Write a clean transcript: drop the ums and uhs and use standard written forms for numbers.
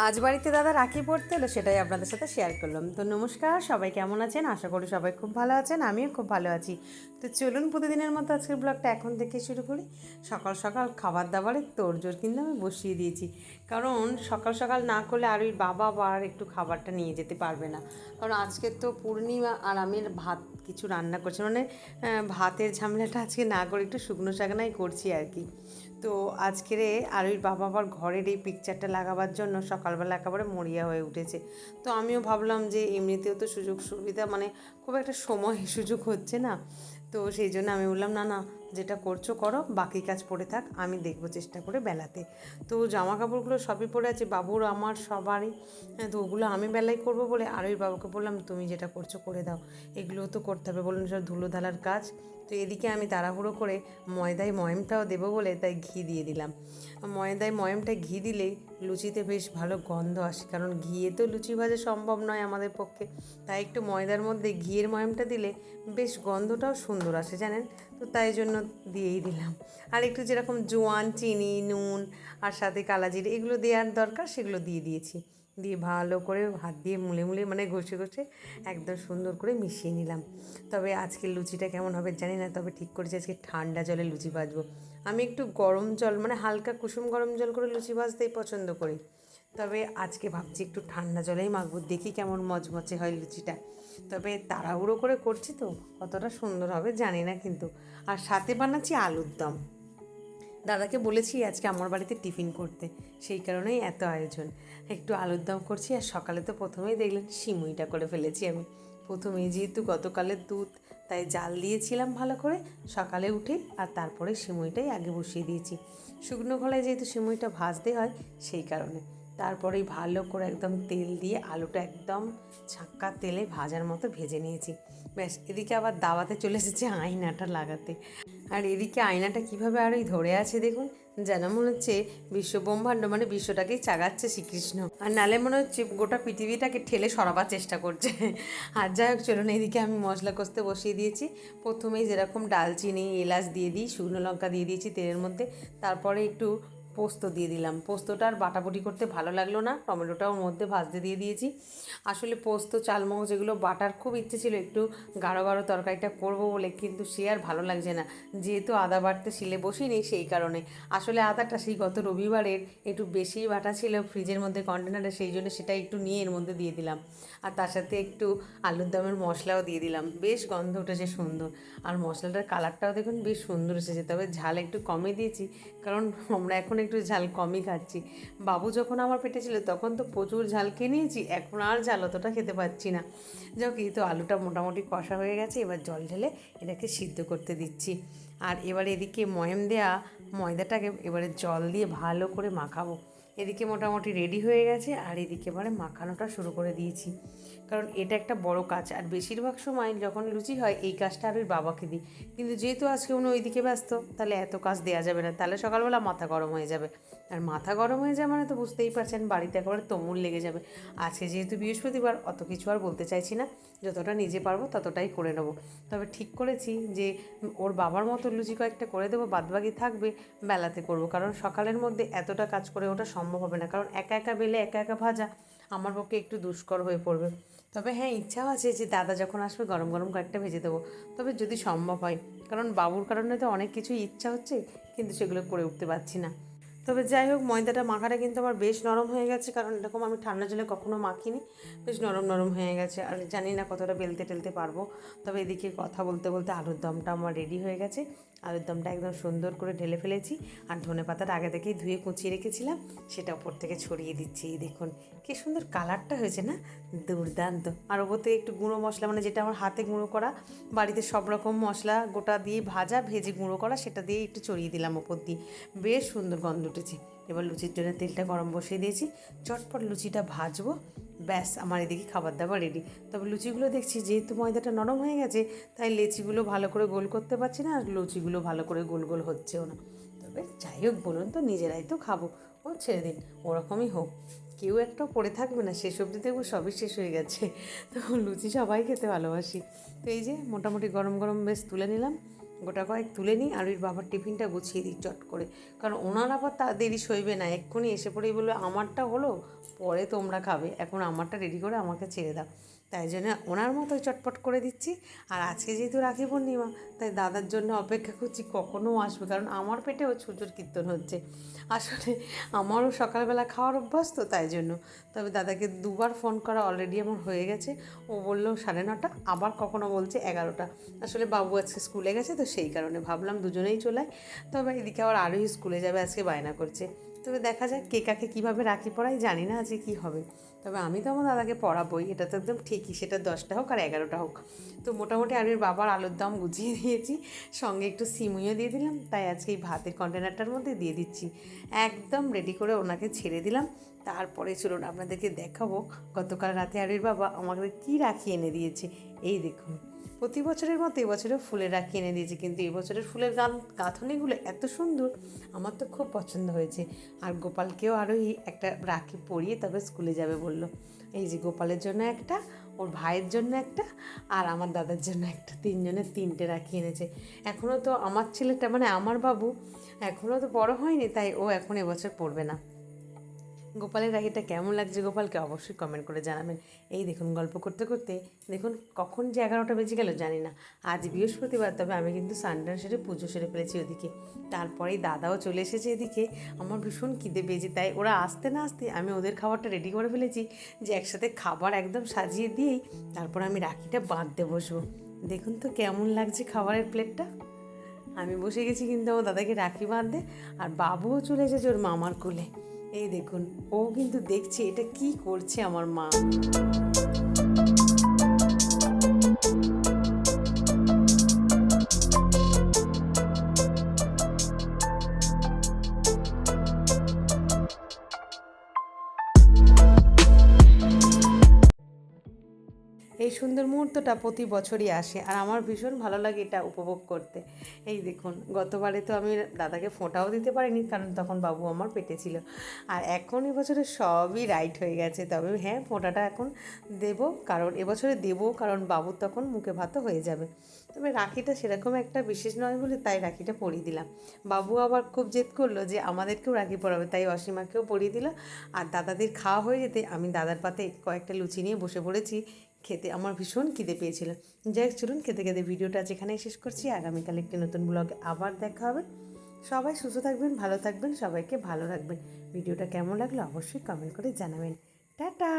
আজ বাড়িতে দাদা রাখি পড়তে এলো, সেটাই আপনাদের সাথে শেয়ার করলাম। তো নমস্কার, সবাই কেমন আছেন? আশা করি সবাই খুব ভালো আছেন, আমিও খুব ভালো আছি। তো চলুন প্রতিদিনের মতো আজকের ব্লগটা এখন থেকে শুরু করি। সকাল সকাল খাবার দাবারের তোড়জোড় কিন্তু আমি বসিয়ে দিয়েছি, কারণ সকাল সকাল না করলে আর ওই বাবা আর একটু খাবারটা নিয়ে যেতে পারবে না। কারণ আজকে তো পূর্ণিমা, আর আমি ভাত কিছু রান্না করছি, মানে ভাতের ঝামেলাটা আজকে না করে একটু শুকনো শাকনাই করছি আর কি। তো আজকের আরুর বাবা আবার ঘরের এই পিকচারটা লাগাবার জন্য সকালবেলা একেবারে মরিয়া হয়ে উঠেছে। তো আমিও ভাবলাম যে এমনিতেও তো সুযোগ সুবিধা, মানে খুব একটা সময় সুযোগ হচ্ছে না, তো সেই জন্য আমি বললাম না না, যেটা করছো করো, বাকি কাজ পড়ে থাক, আমি দেখবো চেষ্টা করে বেলাতে। তো জামা কাপড়গুলো সবই পড়ে আছে, বাবুর আমার সবারই। তো ওগুলো আমি বেলায় করবো বলে আরুর বাবাকে বললাম তুমি যেটা করছো করে দাও, এগুলোও তো করতে হবে, বলুন সব ধুলো ধালার কাজ। তো এদিকে আমি তাড়াহুড়ো করে ময়দায় ময়মটাও দেবো বলে তাই ঘি দিয়ে দিলাম। ময়দায় ময়মটা ঘি দিলেই লুচিতে বেশ ভালো গন্ধ আসে, কারণ ঘিয়ে তো লুচি ভাজা সম্ভব নয় আমাদের পক্ষে, তাই একটু ময়দার মধ্যে ঘিয়ের ময়মটা দিলে বেশ গন্ধটাও সুন্দর আসে জানেন। তো তাই জন্য দিয়েই দিলাম। আর একটু যেরকম জোয়ান, চিনি, নুন আর সাথে কালাজিরে এগুলো দেওয়ার দরকার সেগুলো দিয়ে দিয়েছি। দিয়ে ভালো করে হাত দিয়ে মুলে মুলে, মানে ঘষে ঘষে একদম সুন্দর করে মিশিয়ে নিলাম। তবে আজকের লুচিটা কেমন হবে জানি না, তবে ঠিক করেছি আজকে ঠান্ডা জলে লুচি ভাজবো। আমি একটু গরম জল, মানে হালকা কুসুম গরম জল করে লুচি ভাজতেই পছন্দ করি, তবে আজকে ভাবছি একটু ঠান্ডা জলেই মাখবো, দেখি কেমন মচমচে হয় লুচিটা। তবে তাড়াহুড়ো করে করছি তো কতটা সুন্দর হবে জানি না কিন্তু। আর সাথে বানাচ্ছি আলুর দম। দাদাকে বলেছি আজকে আমার বাড়িতে টিফিন করতে, সেই কারণেই এত আয়োজন। একটু আলুর দম করছি, আর সকালে তো প্রথমেই দেখলেন সিমুইটা করে ফেলেছি আমি। প্রথমেই যেহেতু গতকালের দুধ, তাই জাল দিয়েছিলাম ভালো করে সকালে উঠে, আর তারপরে সিমুইটাই আগে বসিয়ে দিয়েছি। শুকনো খোলায় যেহেতু সিমুইটা ভাজতে হয় সেই কারণে। তারপরেই ভালো করে একদম তেল দিয়ে আলুটা একদম ছাক্কা তেলে ভাজার মতো ভেজে নিয়েছি। ব্যাস, এদিকে আবার দাওয়াতে চলে এসেছে আয়নাটা লাগাতে। আর এদিকে আয়নাটা কীভাবে আরই ধরে আছে দেখুন, যেন মনে হচ্ছে বিশ্বব্রহ্মাণ্ড, মানে বিশ্বটাকেই চাগাচ্ছে শ্রীকৃষ্ণ, আর নালে মনে হচ্ছে গোটা পৃথিবীটাকে ঠেলে সরাবার চেষ্টা করছে। আর যাই হোক চলুন, এদিকে আমি মশলা কষতে বসিয়ে দিয়েছি। প্রথমেই যেরকম ডালচিনি, এলাচ দিয়ে দিই, শুকনো লঙ্কা দিয়ে দিয়েছি তেলের মধ্যে, তারপরে একটু পোস্ত দিয়ে দিলাম। পোস্তটা আর বাটাবুটি করতে ভালো লাগলো না, টমেটোটাও ওর মধ্যে ভাজতে দিয়ে দিয়েছি। আসলে পোস্ত, চালমগজ এগুলো বাটার খুব ইচ্ছে ছিল একটু গাঢ় গাঢ় তরকারিটা করবো বলে, কিন্তু সে আর ভালো লাগছে না, যেহেতু আদা বাটতে শিলে বসিনি সেই কারণে। আসলে আদাটা সেই গত রবিবারের একটু বেশিই বাটা ছিল ফ্রিজের মধ্যে কন্টেনারে, সেই জন্য সেটা একটু নিয়ে এর মধ্যে দিয়ে দিলাম। আর তার সাথে একটু আলুর দমের মশলাও দিয়ে দিলাম, বেশ গন্ধ উঠেছে সুন্দর। আর মশলাটার কালারটাও দেখুন বেশ সুন্দর এসেছে, তবে ঝাল একটু কমই দিয়েছি, কারণ আমরা এখন একটু ঝাল কমই খাচ্ছি। বাবু যখন আমার পেটে ছিল তখন তো প্রচুর ঝাল খেয়ে নিয়েছি, এখন আর ঝাল অতটা খেতে পারছি না। যাও কি, তো আলুটা মোটামুটি কষা হয়ে গেছে, এবার জল ঢেলে এটাকে সিদ্ধ করতে দিচ্ছি। আর এবার এদিকে ময়াম দেয়া ময়দাটাকে এবারে জল দিয়ে ভালো করে মাখাবো। এদিকে মোটামুটি রেডি হয়ে গেছে, আর এদিকে এবারে মাখানোটা শুরু করে দিয়েছি, কারণ এটা একটা বড় কাজ। আর বেশিরভাগ সময় যখন লুচি হয় এই কাজটা আর ওই বাবাকে দিই, কিন্তু যেহেতু আজকে উনি ওইদিকে ব্যস্ত, তাহলে এত কাজ দেওয়া যাবে না, তাহলে সকালবেলা মাথা গরম হয়ে যাবে। আর মাথা গরম হয়ে যায় মানে তো বুঝতেই পারছেন বাড়িতে একেবারে তুমুল লেগে যাবে। আজকে যেহেতু বৃহস্পতিবার, অত কিছু আর বলতে চাইছি না, যতটা নিজে পারবো ততটাই করে নেবো। তবে ঠিক করেছি যে ওর বাবার মতো লুচি কয়েকটা করে দেবো, বাদবাকি থাকবে বেলাতে করব, কারণ সকালের মধ্যে এতটা কাজ করে ওটা সম্ভব হবে না, কারণ একা একা বেলে একা একা ভাজা আমার পক্ষে একটু দুষ্কর হয়ে পড়বে। তবে হ্যাঁ, ইচ্ছাও আছে যে দাদা যখন আসবে গরম গরম কয়েকটা ভেজে দেবো, তবে যদি সম্ভব হয়, কারণ বাবুর কারণে তো অনেক কিছুই ইচ্ছা হচ্ছে, কিন্তু সেগুলো করে উঠতে পারছি না। তবে যাই হোক, ময়দাটা মাখাটা কিন্তু আমার বেশ নরম হয়ে গেছে, কারণ এরকম আমি ঠান্ডা জলে কখনো মাখিনি, বেশ নরম নরম হয়ে গেছে। আর জানি না কতটা বেলতে টেলতে পারবো। তবে এদিকে কথা বলতে বলতে আলুর দমটা আমার রেডি হয়ে গেছে। আলুর দমটা একদম সুন্দর করে ঢেলে ফেলেছি, আর ধনেপাতাটা আগে থেকেই ধুয়ে কুচিয়ে রেখেছিলাম, সেটা ওপর থেকে ছড়িয়ে দিচ্ছি। এই দেখুন কী সুন্দর কালারটা হয়েছে না, দুর্দান্ত। আর ওপর থেকে একটু গুঁড়ো মশলা, মানে যেটা আমার হাতে গুঁড়ো করা, বাড়িতে সব রকম মশলা গোটা দিয়ে ভাজা ভেজে গুঁড়ো করা, সেটা দিয়ে একটু ছড়িয়ে দিলাম ওপর দিয়ে, বেশ সুন্দর গন্ধ উঠেছে। এবার লুচির জন্য তেলটা গরম বসিয়ে দিয়েছি, চটপট লুচিটা ভাজবো, ব্যাস আমার এদিকে খাবার দাবার রেডি। তবে লুচিগুলো দেখছি যেহেতু ময়দাটা নরম হয়ে গেছে, তাই লেচিগুলো ভালো করে গোল করতে পারছি না, আর লুচিগুলো ভালো করে গোল গোল হচ্ছেও না। তবে যাই হোক বলুন তো, নিজেরাই তো খাবো, ও ছেড়ে দিন, ওরকমই হোক, কেউ একটাও পড়ে থাকবে না, শেষ অবধি দেখবো সবই শেষ হয়ে গেছে। তো লুচি সবাই খেতে ভালোবাসি। তো এই যে মোটামুটি গরম গরম বেশ তুলে নিলাম, গোটা কয়েক তুলে নিই আর ওই বাবার টিফিনটা গুছিয়ে দিই চট করে, কারণ ওনার আবার তা দেরি সইবে না, এক্ষুনি এসে পড়েই বলবে আমারটা হলো পরে তোমরা খাবে, এখন আমারটা রেডি করে আমাকে ছেড়ে দাও। তাই জন্য ওনার মতোই চটপট করে দিচ্ছি। আর আজকে যেহেতু রাখি পূর্ণিমা, তাই দাদার জন্য অপেক্ষা করছি কখনও আসবে, কারণ আমার পেটেও ছুঁচোর কীর্তন হচ্ছে। আসলে আমারও সকালবেলা খাওয়ার অভ্যাস তো, তাই জন্য। তবে দাদাকে দুবার ফোন করা অলরেডি আমার হয়ে গেছে। ও বললো 9:30, আবার কখনো বলছে 11টা। আসলে বাবু আজকে স্কুলে গেছে তো সেই কারণে ভাবলাম দুজনেই চলে। তবে এদিকে আবার আরোহী স্কুলে যাবে, আজকে বায়না করছে। তবে দেখা যাক কে কাকে কীভাবে রাখি পড়াই, জানি না আজকে কী হবে। তবে আমি তো আমার দাদাকে পড়াবোই, এটা তো একদম ঠিকই, সেটা 10টা হোক আর 11টা হোক। তো মোটামুটি আরোহীর বাবার আলুর দম গুছিয়ে দিয়েছি, সঙ্গে একটু সিমুইও দিয়ে দিলাম। তাই আজকে এই ভাতের কন্টেনারটার মধ্যে দিয়ে দিচ্ছি, একদম রেডি করে ওনাকে ছেড়ে দিলাম। তারপরে চলুন আপনাদেরকে দেখাবো গতকাল রাতে আরোহীর বাবা আমাদের কী রাখি এনে দিয়েছে। এই দেখুন, প্রতি বছরের মতো এবছরেও ফুলের রাখি এনে দিয়েছে, কিন্তু এবছরের ফুলের গাঁথনিগুলো এত সুন্দর, আমার তো খুব পছন্দ হয়েছে। আর গোপালকেও আরোহী একটা রাখি পরিয়ে তবে স্কুলে যাবে বলল। এই যে গোপালের জন্য একটা, ওর ভাইয়ের জন্য একটা, আর আমার দাদার জন্য একটা, 3জনের 3টে রাখি এনেছে। এখনও তো আমার ছেলেটা মানে আমার বাবু এখনও তো বড় হয়নি, তাই ও এখন এবছর পড়বে না। গোপালের রাখিটা কেমন লাগছে গোপালকে অবশ্যই কমেন্ট করে জানাবেন। এই দেখুন গল্প করতে করতে দেখুন কখন যে 11টা বেজে গেল জানি না। আজ বৃহস্পতিবার, তবে আমি কিন্তু সানডে সেরে পুজো সেরে ফেলেছি ওদিকে। তারপরেই দাদাও চলে এসেছে এদিকে। আমার ভীষণ খিদে পেয়েছে, তাই ওরা আসতে না আসতে আমি ওদের খাবারটা রেডি করে ফেলেছি, যে একসাথে খাবার একদম সাজিয়ে দিয়েই তারপর আমি রাখিটা বাঁধতে বসবো। দেখুন তো কেমন লাগছে খাবারের প্লেটটা। আমি বসে গেছি কিন্তু আমার দাদাকে রাখি বাঁধতে, আর বাবুও চলে এসেছে ওর মামার কোলে। এই দেখুন, ও কিন্তু দেখছে এটা কি করছে আমার মা। এই সুন্দর মুহূর্তটা প্রতি বছরই আসে, আর আমার ভীষণ ভালো লাগে এটা উপভোগ করতে। এই দেখুন, গতবারে তো আমি দাদাকে ফোঁটাও দিতে পারিনি, কারণ তখন বাবু আমার পেটে ছিল। আর এখন এবছরে সবই রাইট হয়ে গেছে, তবে হ্যাঁ ফোঁটাটা এখন দেবো, কারণ এবছরে দেবো কারণ বাবুর তখন মুখে ভাতও হয়ে যাবে। তবে রাখিটা সেরকম একটা বিশেষ নয় বলে তাই রাখিটা পরিয়ে দিলাম। বাবু আবার খুব জেদ করলো যে আমাদেরকেও রাখি পরাবে, তাই অসীমাকেও পরিয়ে দিল। আর দাদাদের খাওয়া হয়ে যেতে আমি দাদার পাতে কয়েকটা লুচি নিয়ে বসে পড়েছি খেতে। আমার ভীষণ খিদে পেয়েছিল। যাই হোক, চলুন খেতে খেতে ভিডিওটা যেখানেই শেষ করছি। আগামীকাল একটি নতুন ব্লগে আবার দেখা হবে। সবাই সুস্থ থাকবেন, ভালো থাকবেন, সবাইকে ভালো রাখবেন। ভিডিওটা কেমন লাগলো অবশ্যই কমেন্ট করে জানাবেন। টাটা।